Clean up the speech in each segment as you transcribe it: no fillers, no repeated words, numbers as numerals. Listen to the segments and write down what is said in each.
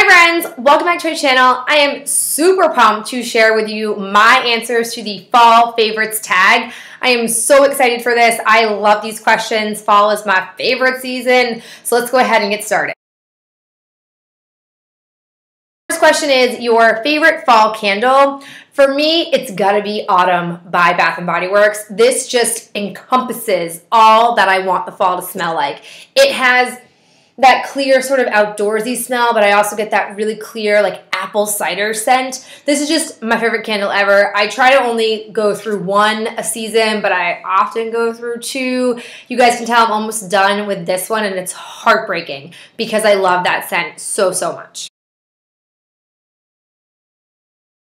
Hi friends, welcome back to my channel. I am super pumped to share with you my answers to the fall favorites tag. I am so excited for this. I love these questions. Fall is my favorite season, so let's go ahead and get started. First question is your favorite fall candle. For me, it's gotta be Autumn by Bath & Body Works. This just encompasses all that I want the fall to smell like. It has that clear sort of outdoorsy smell, but I also get that really clear like apple cider scent. This is just my favorite candle ever. I try to only go through one a season, but I often go through two. You guys can tell I'm almost done with this one, and it's heartbreaking because I love that scent so much.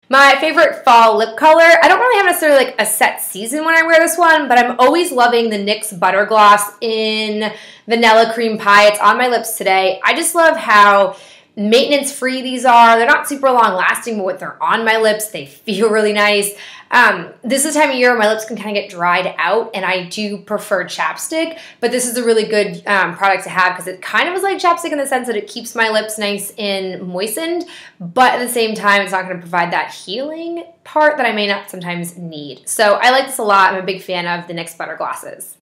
My favorite fall lip color, I don't really have necessarily like a set season when I wear this one, but I'm always loving the NYX Butter Gloss in Vanilla Cream Pie. It's on my lips today. I just love how maintenance-free these are. They're not super long-lasting, but when they're on my lips, they feel really nice. This is the time of year where my lips can kind of get dried out, and I do prefer chapstick, but this is a really good product to have because it kind of is like chapstick in the sense that it keeps my lips nice and moistened, but at the same time, it's not going to provide that healing part that I may not sometimes need. So I like this a lot. I'm a big fan of the NYX Butter Glosses.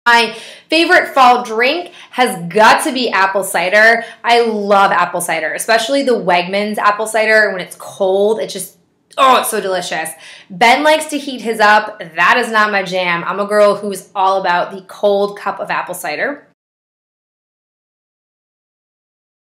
My favorite fall drink has got to be apple cider. I love apple cider, especially the Wegmans apple cider. When it's cold, it's just, oh, it's so delicious. Ben likes to heat his up. That is not my jam. I'm a girl who's all about the cold cup of apple cider.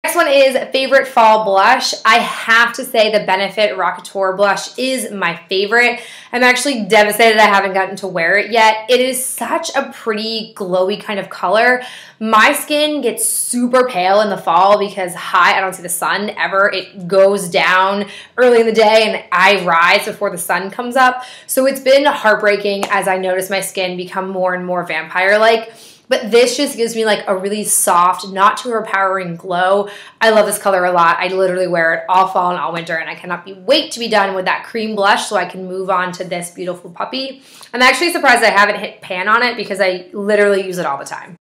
Next one is favorite fall blush. I have to say the Benefit Rockateur blush is my favorite. I'm actually devastated I haven't gotten to wear it yet. It is such a pretty glowy kind of color. My skin gets super pale in the fall because I don't see the sun ever. It goes down early in the day and I rise before the sun comes up. So it's been heartbreaking as I notice my skin become more and more vampire-like. But this just gives me like a really soft, not too overpowering glow. I love this color a lot. I literally wear it all fall and all winter, and I cannot wait to be done with that cream blush so I can move on to this beautiful puppy. I'm actually surprised I haven't hit pan on it because I literally use it all the time.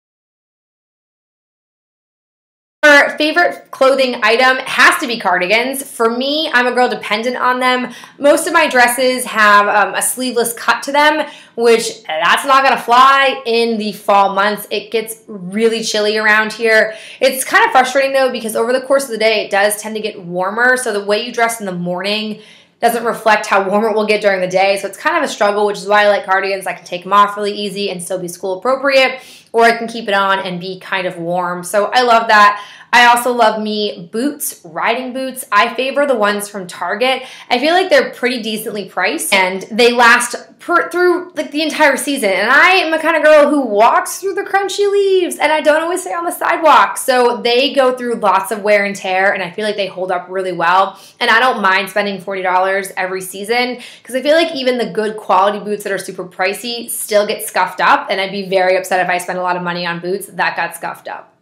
Our favorite clothing item has to be cardigans. For me, I'm a girl dependent on them. Most of my dresses have a sleeveless cut to them, which that's not gonna fly in the fall months. It gets really chilly around here. It's kind of frustrating though because over the course of the day, it does tend to get warmer. So the way you dress in the morning doesn't reflect how warm it will get during the day. So it's kind of a struggle, which is why I like cardigans. I can take them off really easy and still be school appropriate, or I can keep it on and be kind of warm. So I love that. I also love me boots, riding boots. I favor the ones from Target. I feel like they're pretty decently priced and they last through like the entire season. And I am a kind of girl who walks through the crunchy leaves and I don't always stay on the sidewalk. So they go through lots of wear and tear and I feel like they hold up really well. And I don't mind spending $40 every season because I feel like even the good quality boots that are super pricey still get scuffed up. And I'd be very upset if I spend a lot of money on boots that got scuffed up.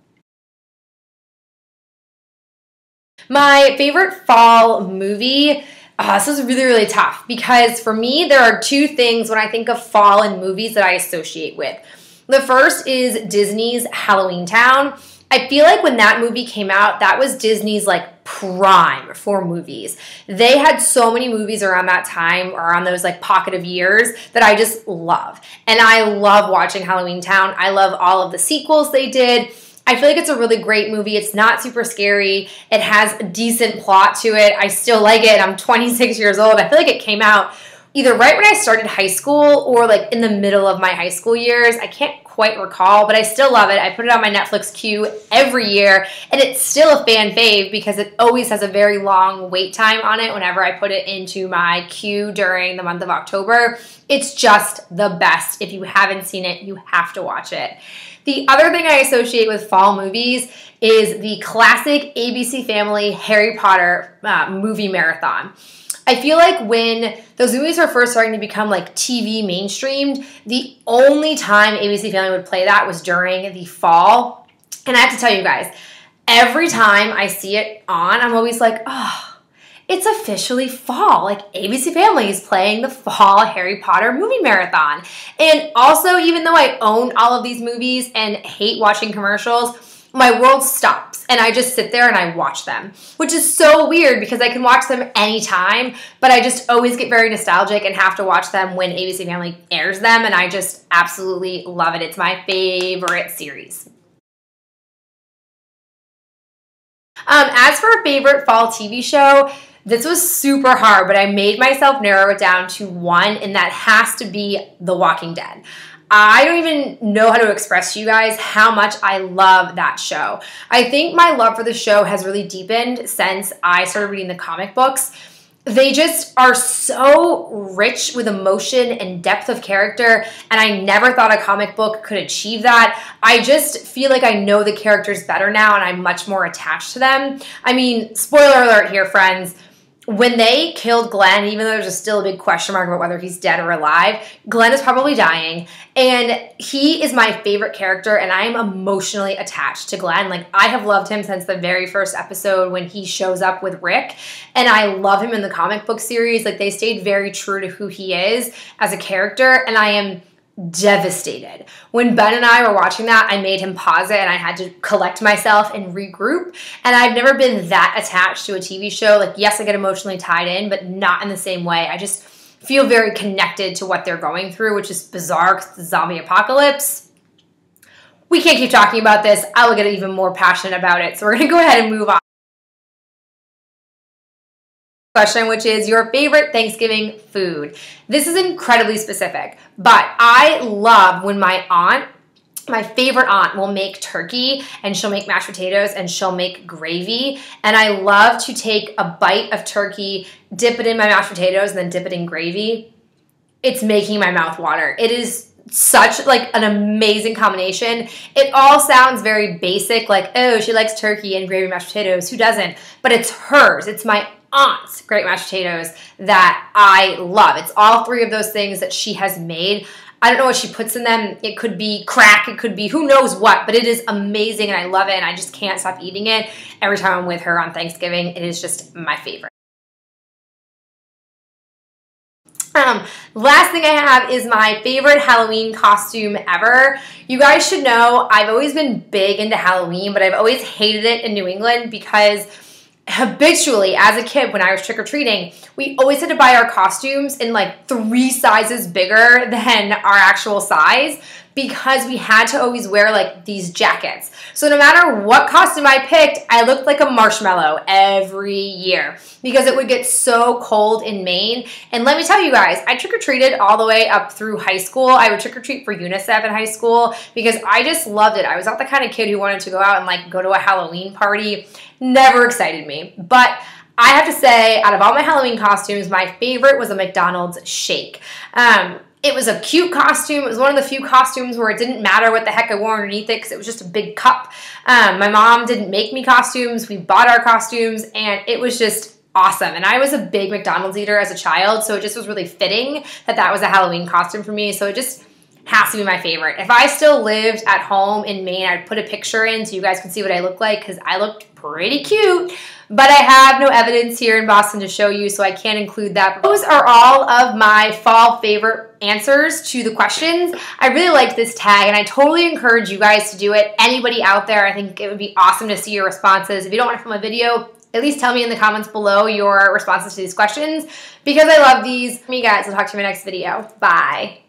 My favorite fall movie, this is really tough because for me, there are two things when I think of fall and movies that I associate with. The first is Disney's Halloween Town. I feel like when that movie came out, that was Disney's like prime for movies. They had so many movies around that time or around those like pocket of years that I just love. And I love watching Halloween Town. I love all of the sequels they did. I feel like it's a really great movie. It's not super scary. It has a decent plot to it. I still like it. I'm 26 years old. I feel like it came out either right when I started high school or like in the middle of my high school years. I can't quite recall, but I still love it. I put it on my Netflix queue every year, and it's still a fan fave because it always has a very long wait time on it whenever I put it into my queue during the month of October. It's just the best. If you haven't seen it, you have to watch it. The other thing I associate with fall movies is the classic ABC Family Harry Potter movie marathon. I feel like when those movies were first starting to become like TV mainstreamed, the only time ABC Family would play that was during the fall. And I have to tell you guys, every time I see it on, I'm always like, oh, it's officially fall. Like ABC Family is playing the fall Harry Potter movie marathon. And also, even though I own all of these movies and hate watching commercials, my world stops and I just sit there and I watch them, which is so weird because I can watch them anytime, but I just always get very nostalgic and have to watch them when ABC Family airs them, and I just absolutely love it. It's my favorite series. As for a favorite fall TV show, this was super hard, but I made myself narrow it down to one, and that has to be The Walking Dead. I don't even know how to express to you guys how much I love that show. I think my love for the show has really deepened since I started reading the comic books. They just are so rich with emotion and depth of character, and I never thought a comic book could achieve that. I just feel like I know the characters better now, and I'm much more attached to them. I mean, spoiler alert here, friends. When they killed Glenn, even though there's still a big question mark about whether he's dead or alive, Glenn is probably dying, and he is my favorite character, and I am emotionally attached to Glenn. Like, I have loved him since the very first episode when he shows up with Rick, and I love him in the comic book series. Like, they stayed very true to who he is as a character, and I am devastated. When Ben and I were watching that, I made him pause it and I had to collect myself and regroup. And I've never been that attached to a TV show. Like, yes, I get emotionally tied in, but not in the same way. I just feel very connected to what they're going through, which is bizarre because the zombie apocalypse. We can't keep talking about this. I will get even more passionate about it. So we're going to go ahead and move on. Question, which is your favorite Thanksgiving food. This is incredibly specific, but I love when my favorite aunt will make turkey, and she'll make mashed potatoes, and she'll make gravy, and I love to take a bite of turkey, dip it in my mashed potatoes, and then dip it in gravy. It's making my mouth water. It is such like an amazing combination. It all sounds very basic, like, oh, she likes turkey and gravy mashed potatoes. Who doesn't? But it's hers. It's my aunt's great mashed potatoes that I love. It's all three of those things that she has made. I don't know what she puts in them. It could be crack. It could be who knows what, but it is amazing and I love it and I just can't stop eating it every time I'm with her on Thanksgiving. It is just my favorite. Last thing I have is my favorite Halloween costume ever. You guys should know I've always been big into Halloween, but I've always hated it in New England because habitually, as a kid, when I was trick-or-treating, we always had to buy our costumes in like 3 sizes bigger than our actual size because we had to always wear like these jackets. So no matter what costume I picked, I looked like a marshmallow every year because it would get so cold in Maine. And let me tell you guys, I trick-or-treated all the way up through high school. I would trick-or-treat for UNICEF in high school because I just loved it. I was not the kind of kid who wanted to go out and like go to a Halloween party. Never excited me. But I have to say, out of all my Halloween costumes, my favorite was a McDonald's shake. It was a cute costume. It was one of the few costumes where it didn't matter what the heck I wore underneath it because it was just a big cup. My mom didn't make me costumes. We bought our costumes, and it was just awesome. And I was a big McDonald's eater as a child, so it just was really fitting that that was a Halloween costume for me. So it just has to be my favorite. If I still lived at home in Maine, I'd put a picture in so you guys can see what I look like because I looked pretty cute. But I have no evidence here in Boston to show you, so I can't include that. Those are all of my fall favorite answers to the questions. I really liked this tag, and I totally encourage you guys to do it. Anybody out there, I think it would be awesome to see your responses. If you don't want to film a video, at least tell me in the comments below your responses to these questions because I love these. Me guys, I'll talk to you in my next video. Bye.